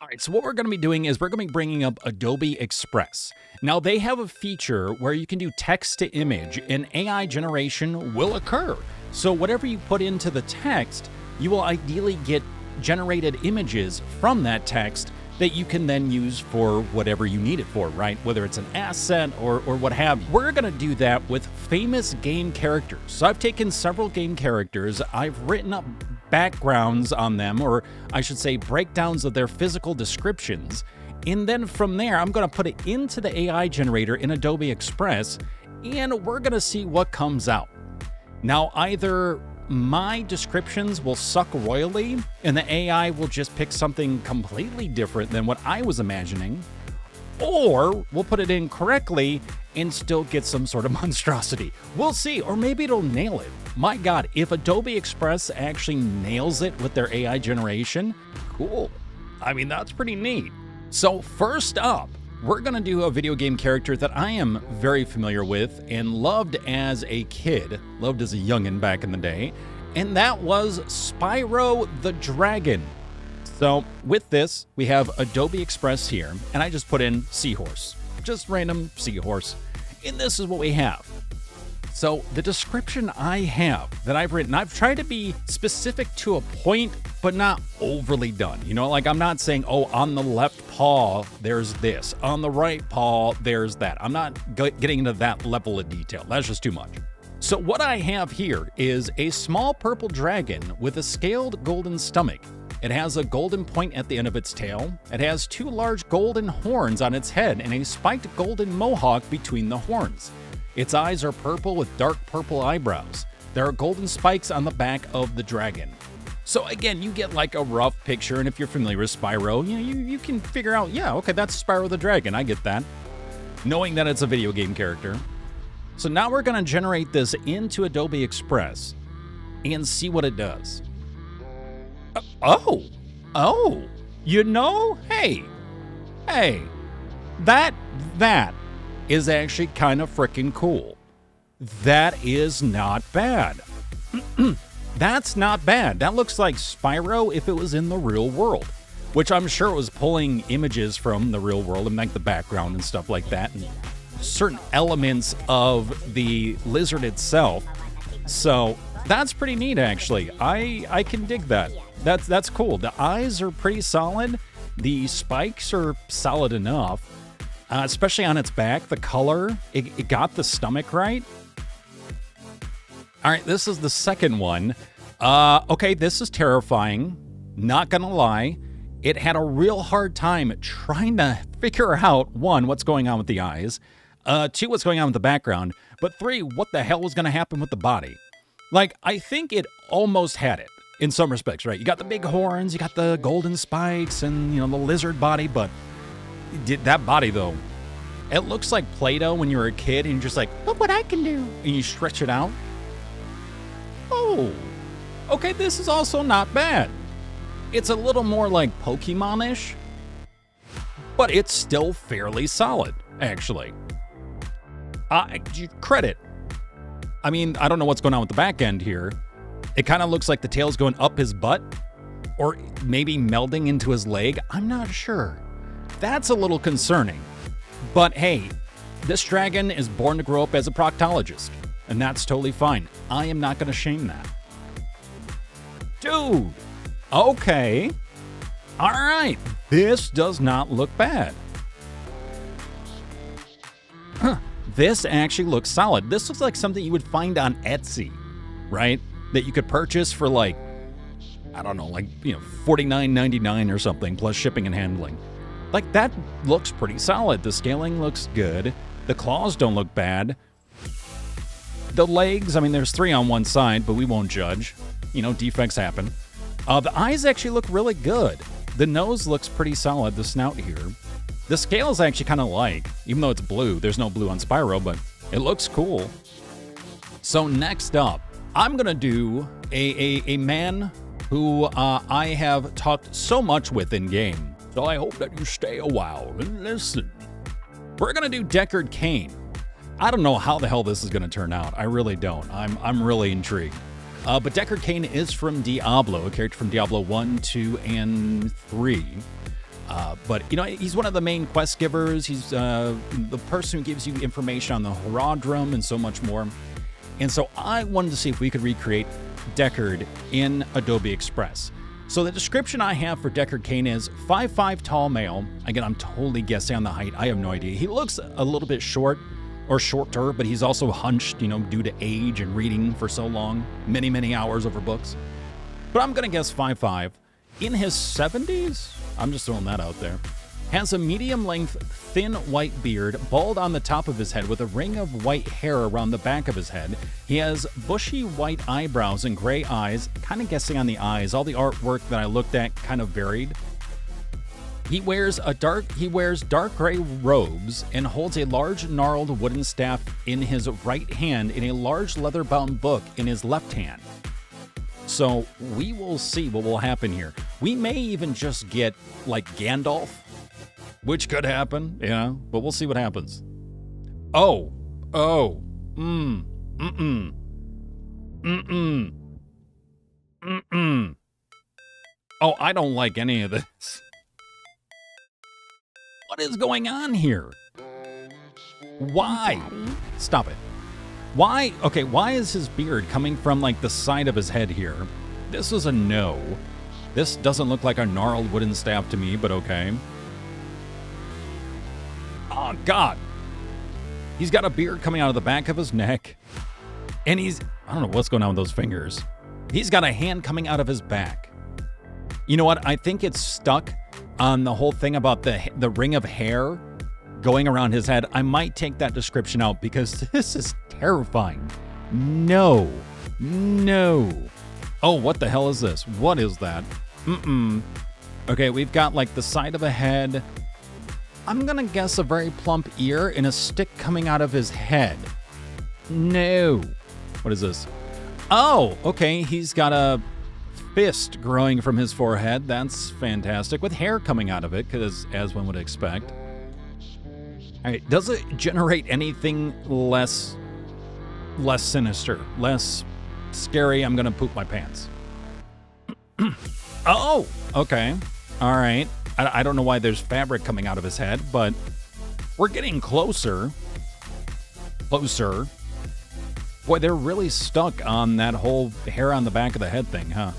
All right, so what we're going to be doing is we're going to be bringing up Adobe Express. Now, they have a feature where you can do text to image and AI generation will occur. So whatever you put into the text, you will ideally get generated images from that text that you can then use for whatever you need it for, right? Whether it's an asset or what have you. We're gonna do that with famous game characters. So I've taken several game characters, I've written up backgrounds on them, or I should say breakdowns of their physical descriptions, and then from there, I'm gonna put it into the AI generator in Adobe Express, and we're gonna see what comes out. Now, either my descriptions will suck royally, and the AI will just pick something completely different than what I was imagining, or we'll put it in correctly and still get some sort of monstrosity. We'll see, or maybe it'll nail it. My God, if Adobe Express actually nails it with their AI generation, cool. I mean, that's pretty neat. So first up, we're gonna do a video game character that I am very familiar with and loved as a kid, loved as a youngin' back in the day, and that was Spyro the Dragon. So with this, we have Adobe Express here, and I just put in seahorse, just random seahorse, and this is what we have. So the description I have that I've written, I've tried to be specific to a point, but not overly done. You know, like I'm not saying, oh, on the left paw, there's this. On the right paw, there's that. I'm not getting into that level of detail. That's just too much. So what I have here is a small purple dragon with a scaled golden stomach. It has a golden point at the end of its tail. It has two large golden horns on its head and a spiked golden mohawk between the horns. Its eyes are purple with dark purple eyebrows. There are golden spikes on the back of the dragon. So again, you get like a rough picture, and if you're familiar with Spyro, you can figure out, yeah, okay, that's Spyro the Dragon, I get that. Knowing that it's a video game character. So now we're gonna generate this into Adobe Express and see what it does. Oh, you know, hey, that is actually kind of freaking cool. That is not bad. That's not bad. That looks like Spyro if it was in the real world, which I'm sure it was pulling images from the real world and like the background and stuff like that, and certain elements of the lizard itself. So that's pretty neat, actually. I can dig that. That's cool. The eyes are pretty solid. The spikes are solid enough. Especially on its back, the color, it got the stomach right. All right, this is the second one. Okay, this is terrifying, not gonna lie. It had a real hard time trying to figure out, one, what's going on with the eyes, two, what's going on with the background, but three, what the hell was gonna happen with the body. Like, I think it almost had it in some respects, right? You got the big horns, you got the golden spikes, and, you know, the lizard body, but that body, though, it looks like Play-Doh when you were a kid and you're just like, look what I can do. And you stretch it out. Oh, okay, this is also not bad. It's a little more like Pokemon-ish, but it's still fairly solid, actually. Credit. I mean, I don't know what's going on with the back end here. It kind of looks like the tail's going up his butt, or maybe melding into his leg. I'm not sure. That's a little concerning. But hey, this dragon is born to grow up as a proctologist, and that's totally fine. I am not going to shame that. Dude, okay. All right, this does not look bad. Huh, this actually looks solid. This looks like something you would find on Etsy, right? That you could purchase for like, I don't know, like, you know, $49.99 or something, plus shipping and handling. Like, that looks pretty solid. The scaling looks good. The claws don't look bad. The legs, I mean, there's three on one side, but we won't judge. You know, defects happen. The eyes actually look really good. The nose looks pretty solid, the snout here. The scale is actually kind of like, even though it's blue, there's no blue on Spyro, but it looks cool. So next up, I'm gonna do a man who I have talked so much with in game. So I hope that you stay a while and listen. We're gonna do Deckard Caine. I don't know how the hell this is gonna turn out. I really don't. I'm really intrigued. But Deckard Caine is from Diablo, a character from Diablo 1, 2, and 3. But, you know, he's one of the main quest givers. He's the person who gives you information on the Hirowareta and so much more. And so I wanted to see if we could recreate Deckard in Adobe Express. So the description I have for Deckard Caine is 5'5" tall male. Again, I'm totally guessing on the height. I have no idea. He looks a little bit short or shorter, but he's also hunched, you know, due to age and reading for so long, many, many hours over books. But I'm going to guess 5'5". In his 70s? I'm just throwing that out there. Has a medium-length, thin white beard, bald on the top of his head with a ring of white hair around the back of his head. He has bushy white eyebrows and gray eyes. Kind of guessing on the eyes. All the artwork that I looked at kind of varied. He wears dark gray robes and holds a large gnarled wooden staff in his right hand and a large leather-bound book in his left hand. So we will see what will happen here. We may even just get like Gandalf, which could happen, yeah, but we'll see what happens. Oh, Oh, I don't like any of this. What is going on here? Why? Stop it. Why? Okay, why is his beard coming from like the side of his head here? This is a no. This doesn't look like a gnarled wooden staff to me, but okay. Oh, God. He's got a beard coming out of the back of his neck. And I don't know what's going on with those fingers. He's got a hand coming out of his back. You know what? I think it's stuck on the whole thing about the ring of hair going around his head. I might take that description out because this is terrifying. No. No. Oh, what the hell is this? What is that? Okay, we've got like the side of a head. I'm gonna guess a very plump ear and a stick coming out of his head. No. What is this? Oh, okay, he's got a fist growing from his forehead. That's fantastic. With hair coming out of it, because as one would expect. All right, does it generate anything less sinister, less scary? I'm gonna poop my pants. Oh, okay. All right. I don't know why there's fabric coming out of his head, but we're getting closer. Closer. Boy, they're really stuck on that whole hair on the back of the head thing, huh?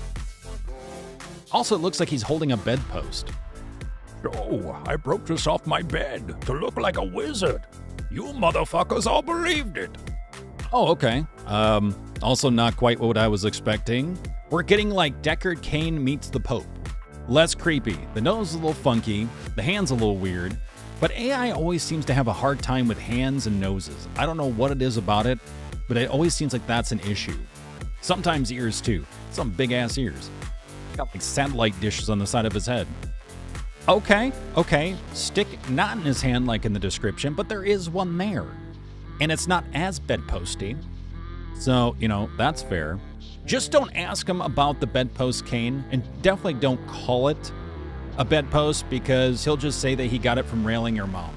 Also, it looks like he's holding a bedpost. Oh, I broke this off my bed to look like a wizard. You motherfuckers all believed it. Oh, okay. Also not quite what I was expecting. We're getting like Deckard Caine meets the Pope. Less creepy. The nose is a little funky. The hand's a little weird. But AI always seems to have a hard time with hands and noses. I don't know what it is about it, but it always seems like that's an issue. Sometimes ears too. Some big-ass ears. Got like satellite dishes on the side of his head. Okay, okay. Stick not in his hand like in the description, but there is one there. And it's not as bedposty. So, you know, that's fair. Just don't ask him about the bedpost, Caine, and definitely don't call it a bedpost because he'll just say that he got it from railing your mom.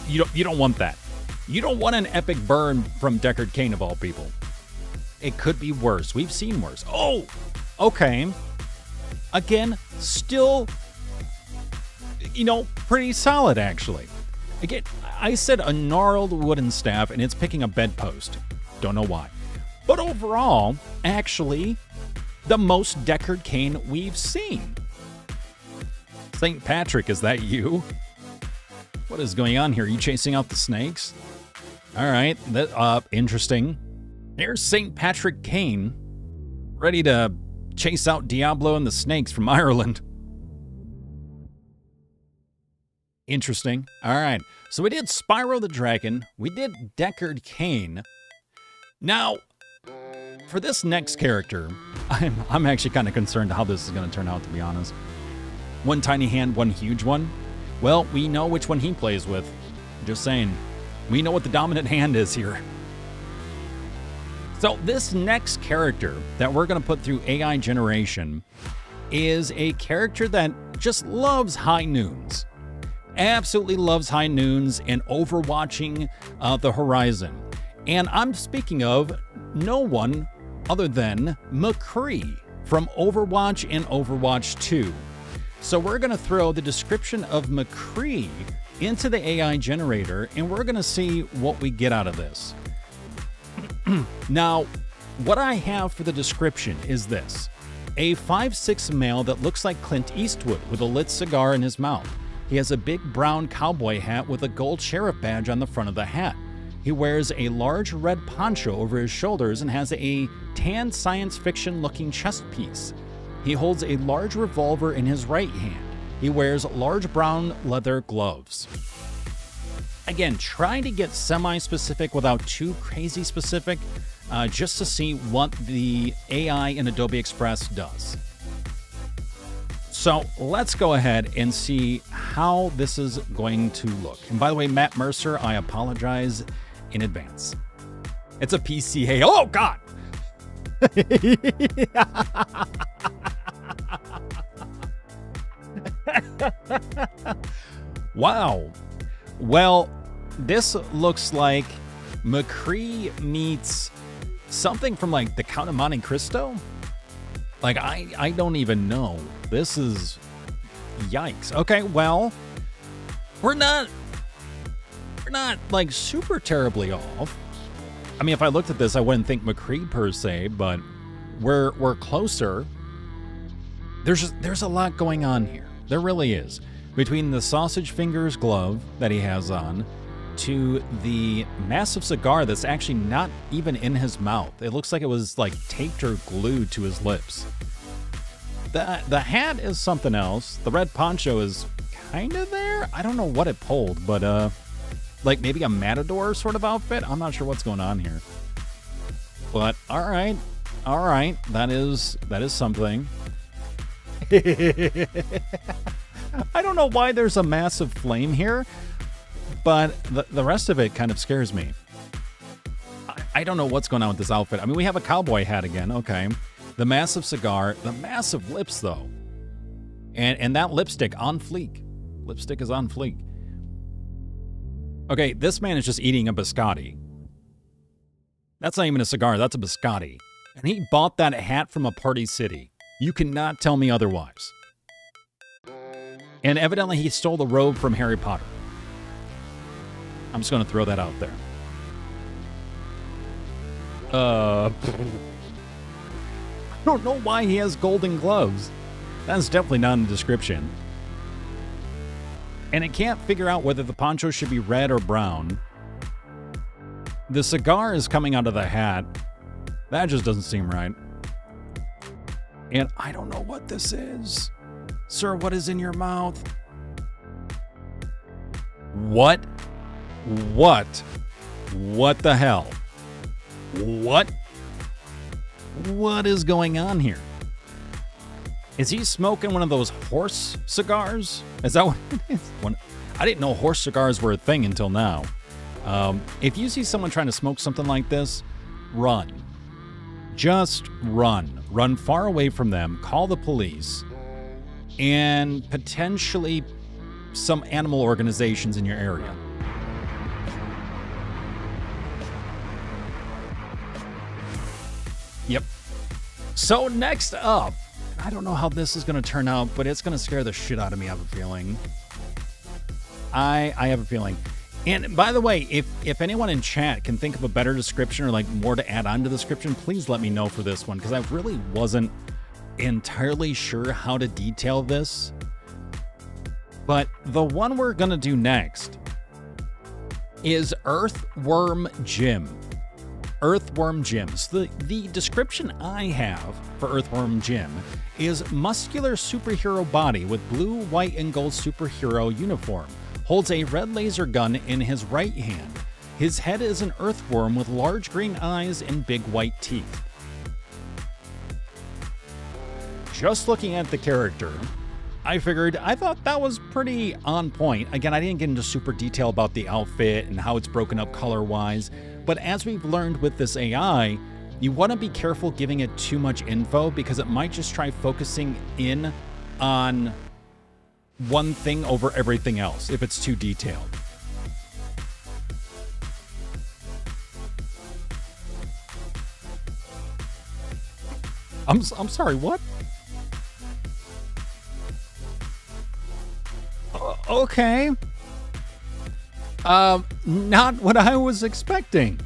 You don't want that. You don't want an epic burn from Deckard Caine of all people. It could be worse. We've seen worse. Oh, okay. Again, still, you know, pretty solid actually. Again, I said a gnarled wooden staff and it's picking a bedpost. Don't know why. But overall, actually, the most Deckard Caine we've seen. St. Patrick, is that you? What is going on here? Are you chasing out the snakes? All right, interesting. Here's St. Patrick Caine, ready to chase out Diablo and the snakes from Ireland. Interesting. All right, so we did Spyro the Dragon. We did Deckard Caine. Now, for this next character, I'm actually kind of concerned how this is going to turn out, to be honest. One tiny hand, one huge one. Well, we know which one he plays with. Just saying. We know what the dominant hand is here. So this next character that we're going to put through AI generation is a character that just loves high noons. Absolutely loves high noons and overwatching the horizon. And I'm speaking of no one other than McCree from Overwatch and Overwatch 2. So we're going to throw the description of McCree into the AI generator, and we're going to see what we get out of this. Now, what I have for the description is this. A 5'6" male that looks like Clint Eastwood with a lit cigar in his mouth. He has a big brown cowboy hat with a gold sheriff badge on the front of the hat. He wears a large red poncho over his shoulders and has a tan science fiction looking chest piece. He holds a large revolver in his right hand. He wears large brown leather gloves. Again, trying to get semi-specific without too crazy specific, just to see what the AI in Adobe Express does. So let's go ahead and see how this is going to look. And by the way, Matt Mercer, I apologize in advance. It's a PCA. Oh, God! Wow. Well, this looks like McCree meets something from like the Count of Monte Cristo. Like, I don't even know. This is yikes. Okay, well, we're not like super terribly off. I mean, if I looked at this, I wouldn't think McCree per se, but we're closer. There's a lot going on here. There really is. Between the sausage fingers glove that he has on to the massive cigar that's actually not even in his mouth. It looks like it was like taped or glued to his lips. The hat is something else. The red poncho is kind of there. I don't know what it pulled, but like maybe a matador sort of outfit. I'm not sure what's going on here. But all right, that is something. I don't know why there's a massive flame here, but the rest of it kind of scares me. I don't know what's going on with this outfit. I mean, we have a cowboy hat again, okay. The massive cigar, the massive lips, though. And that lipstick on fleek. Lipstick is on fleek. Okay, this man is just eating a biscotti. That's not even a cigar, that's a biscotti. And he bought that hat from a party city. You cannot tell me otherwise. And evidently he stole the robe from Harry Potter. I'm just going to throw that out there. I don't know why he has golden gloves. That's definitely not in the description. And I can't figure out whether the poncho should be red or brown. The cigar is coming out of the hat. That just doesn't seem right. And I don't know what this is. Sir, what is in your mouth? What? What the hell? What is going on here? Is he smoking one of those horse cigars? Is that what it is? I didn't know horse cigars were a thing until now. If you see someone trying to smoke something like this, run. Just run. Run far away from them, call the police, and potentially some animal organizations in your area. Yep. So next up, I don't know how this is going to turn out, but it's going to scare the shit out of me, I have a feeling. I have a feeling. And by the way, if anyone in chat can think of a better description or like more to add on to the description, please let me know for this one, because I really wasn't entirely sure how to detail this. But the one we're going to do next is Earthworm Jim. Earthworm Jim. So the description I have for Earthworm Jim is muscular superhero body with blue, white, and gold superhero uniform. Holds a red laser gun in his right hand. His head is an earthworm with large green eyes and big white teeth. Just looking at the character, I thought that was pretty on point. Again, I didn't get into super detail about the outfit and how it's broken up color-wise, but as we've learned with this AI, you want to be careful giving it too much info because it might just try focusing in on one thing over everything else if it's too detailed. I'm sorry, what? Okay. Not what I was expecting.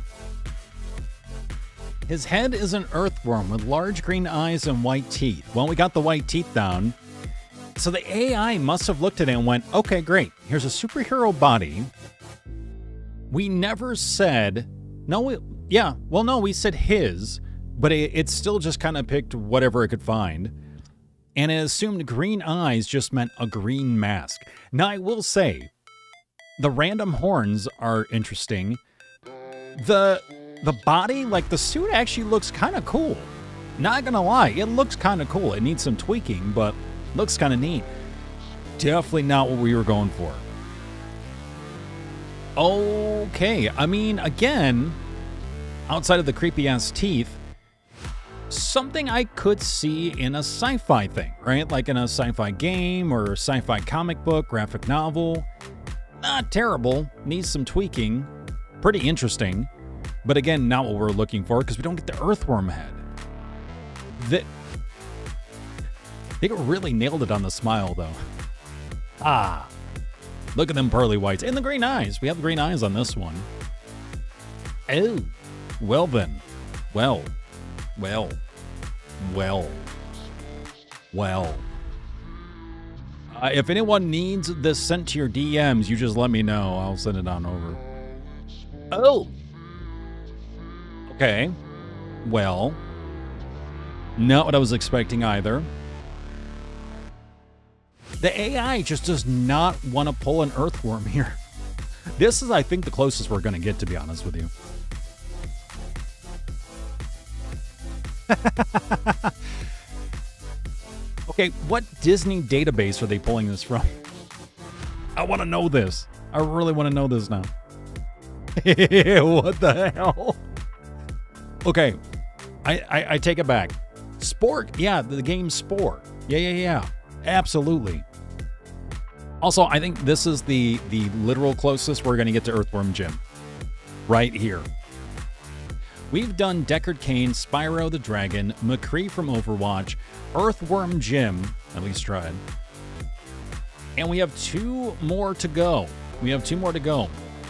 His head is an earthworm with large green eyes and white teeth. Well, we got the white teeth down. So the AI must have looked at it and went, okay, great. Here's a superhero body. We never said, no, we said his, but it still just kind of picked whatever it could find. And it assumed green eyes just meant a green mask. Now, I will say, the random horns are interesting. The body, like the suit actually looks kind of cool. Not gonna lie, it looks kind of cool. It needs some tweaking, but looks kind of neat. Definitely not what we were going for. Okay, I mean, again, outside of the creepy-ass teeth, something I could see in a sci-fi thing, right? Like in a sci-fi game or sci-fi comic book, graphic novel. Not terrible, needs some tweaking. Pretty interesting. But again, not what we're looking for because we don't get the earthworm head. They really nailed it on the smile, though. Ah, look at them pearly whites. And the green eyes. We have green eyes on this one. Oh, well then. Well. If anyone needs this sent to your DMs, you just let me know. I'll send it on over. Oh. Okay. Well. Not what I was expecting either. The AI just does not want to pull an earthworm here. This is, I think, the closest we're going to get, to be honest with you. Okay, what Disney database are they pulling this from? I want to know this. I really want to know this now. What the hell? Okay, I take it back. Sport, yeah, the game Spore. Yeah. Absolutely. Also, I think this is the literal closest we're going to get to Earthworm Jim. Right here. We've done Deckard, Caine, Spyro the Dragon, McCree from Overwatch, Earthworm Jim, at least tried. And we have 2 more to go.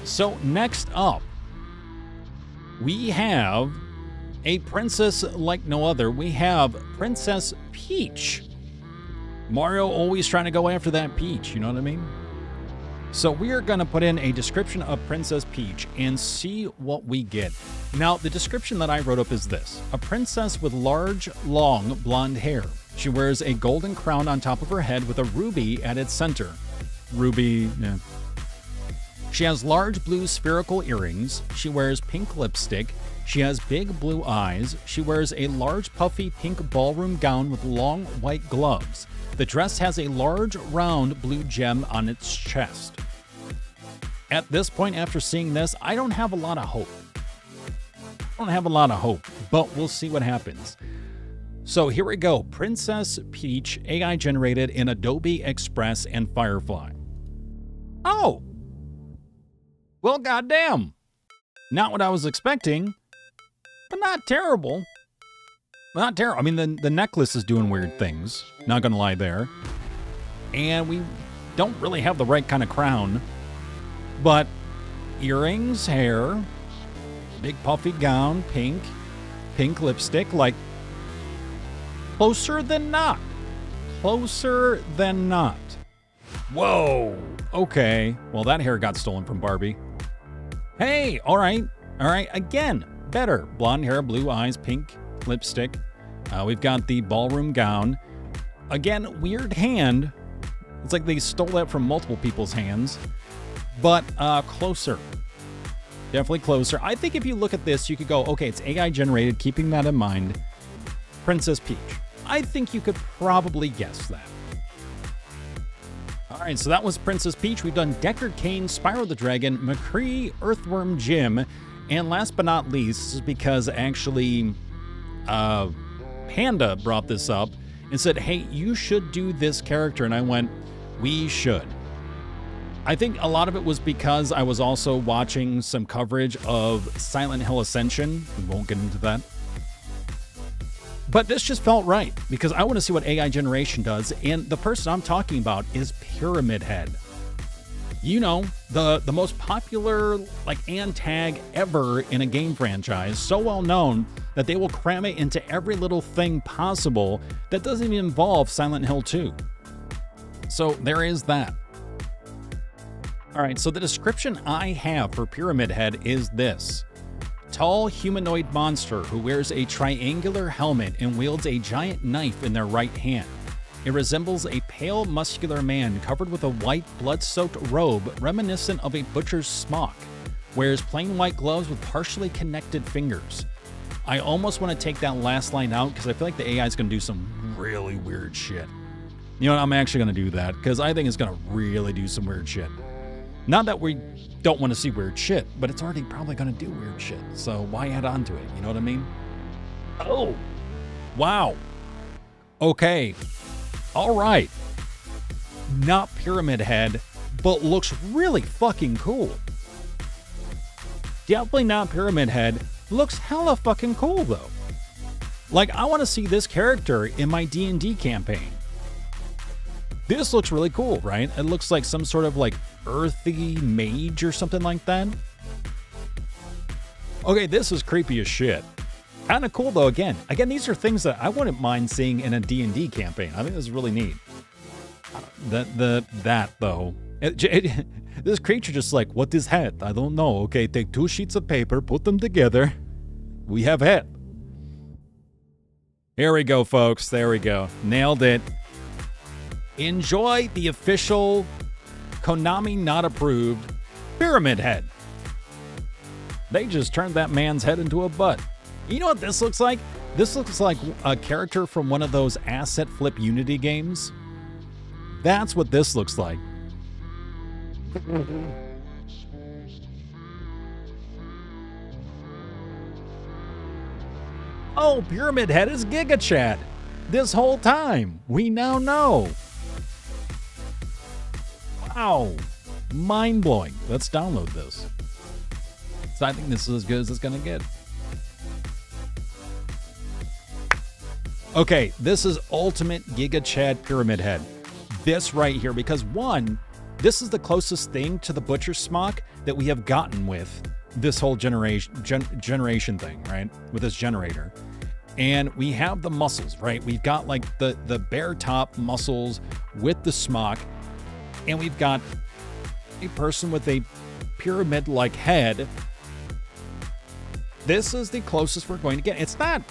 So next up, we have a princess like no other. We have Princess Peach. Mario always trying to go after that Peach, you know what I mean? So we are going to put in a description of Princess Peach and see what we get. Now, the description that I wrote up is this. A princess with large, long, blonde hair. She wears a golden crown on top of her head with a ruby at its center. Ruby, yeah. She has large blue spherical earrings. She wears pink lipstick. She has big blue eyes. She wears a large puffy pink ballroom gown with long white gloves. The dress has a large round blue gem on its chest. At this point, after seeing this, I don't have a lot of hope. But we'll see what happens. So here we go. Princess Peach, AI generated in Adobe Express and Firefly. Oh! Well, goddamn. Not what I was expecting, but not terrible. Not terrible. I mean, the necklace is doing weird things. Not gonna lie there. And we don't really have the right kind of crown. But earrings, hair, big puffy gown, pink lipstick, like closer than not. Closer than not. Whoa. Okay. Well, that hair got stolen from Barbie. Hey, all right. Again, better. Blonde hair, blue eyes, pink lipstick. We've got the ballroom gown. Again, weird hand. It's like they stole that from multiple people's hands. But closer. Definitely closer. I think if you look at this, you could go, okay, it's AI generated, keeping that in mind. Princess Peach. I think you could probably guess that. All right, so that was Princess Peach. We've done Deckard, Caine, Spyro the Dragon, McCree, Earthworm Jim, and last but not least, this is because actually Panda brought this up and said, hey, you should do this character. And I went, we should. I think a lot of it was because I was also watching some coverage of Silent Hill Ascension. We won't get into that. But this just felt right because I want to see what AI generation does. And the person I'm talking about is Pyramid Head. You know, the most popular like tag ever in a game franchise, so well known that they will cram it into every little thing possible that doesn't even involve Silent Hill 2. So there is that. All right, so the description I have for Pyramid Head is this. Tall humanoid monster who wears a triangular helmet and wields a giant knife in their right hand. It resembles a pale, muscular man covered with a white, blood-soaked robe reminiscent of a butcher's smock. Wears plain white gloves with partially connected fingers. I almost want to take that last line out because I feel like the AI is going to do some really weird shit. You know what? I'm actually going to do that because I think it's going to really do some weird shit. Not that we don't want to see weird shit, but it's already probably going to do weird shit. So why add on to it? You know what I mean? Oh, wow. Okay. All right. Not Pyramid Head, but looks really fucking cool. Definitely not Pyramid Head. Looks hella fucking cool, though. Like, I want to see this character in my D&D campaign. This looks really cool, right? It looks like some sort of, like, earthy mage or something like that. Okay, this is creepy as shit. Kind of cool, though, again. Again, these are things that I wouldn't mind seeing in a D&D campaign. I think this is really neat. That though. This creature just like, what is head? I don't know. Okay, take 2 sheets of paper, put them together. We have head. Here we go, folks. There we go. Nailed it. Enjoy the official Konami not approved Pyramid Head. They just turned that man's head into a butt. You know what this looks like? This looks like a character from one of those asset flip Unity games. That's what this looks like. Oh, Pyramid Head is Giga Chad. This whole time. We now know. Wow. Mind-blowing. Let's download this. So I think this is as good as it's going to get. Okay, this is Ultimate Giga Chad Pyramid Head. This right here, because one, this is the closest thing to the Butcher Smock that we have gotten with this whole generation thing, right? With this generator. And we have the muscles, right? We've got like the bare top muscles with the smock. And we've got a person with a pyramid-like head. This is the closest we're going to get. It's not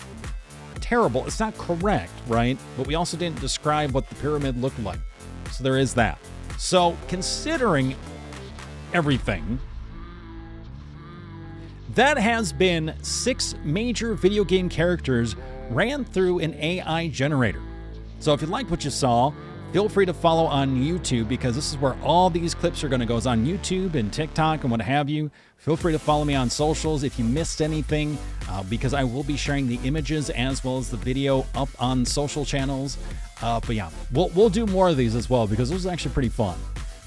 terrible. It's not correct, right? But we also didn't describe what the pyramid looked like. So there is that. So considering everything, that has been 6 major video game characters ran through an AI generator. So if you like what you saw, feel free to follow on YouTube because this is where all these clips are going to go. It's on YouTube and TikTok and what have you. Feel free to follow me on socials if you missed anything because I will be sharing the images as well as the video up on social channels. But yeah, we'll do more of these as well because this is actually pretty fun.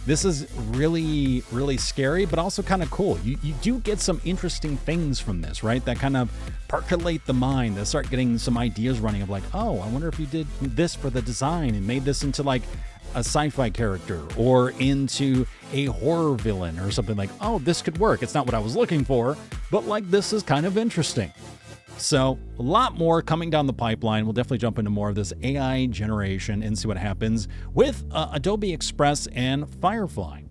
This is really, really scary, but also kind of cool. You do get some interesting things from this, right? That kind of percolate the mind, that start getting some ideas running of like, oh, I wonder if you did this for the design and made this into like a sci-fi character or into a horror villain or something like, oh, this could work. It's not what I was looking for, but like this is kind of interesting. So a lot more coming down the pipeline. We'll definitely jump into more of this AI generation and see what happens with Adobe Express and Firefly.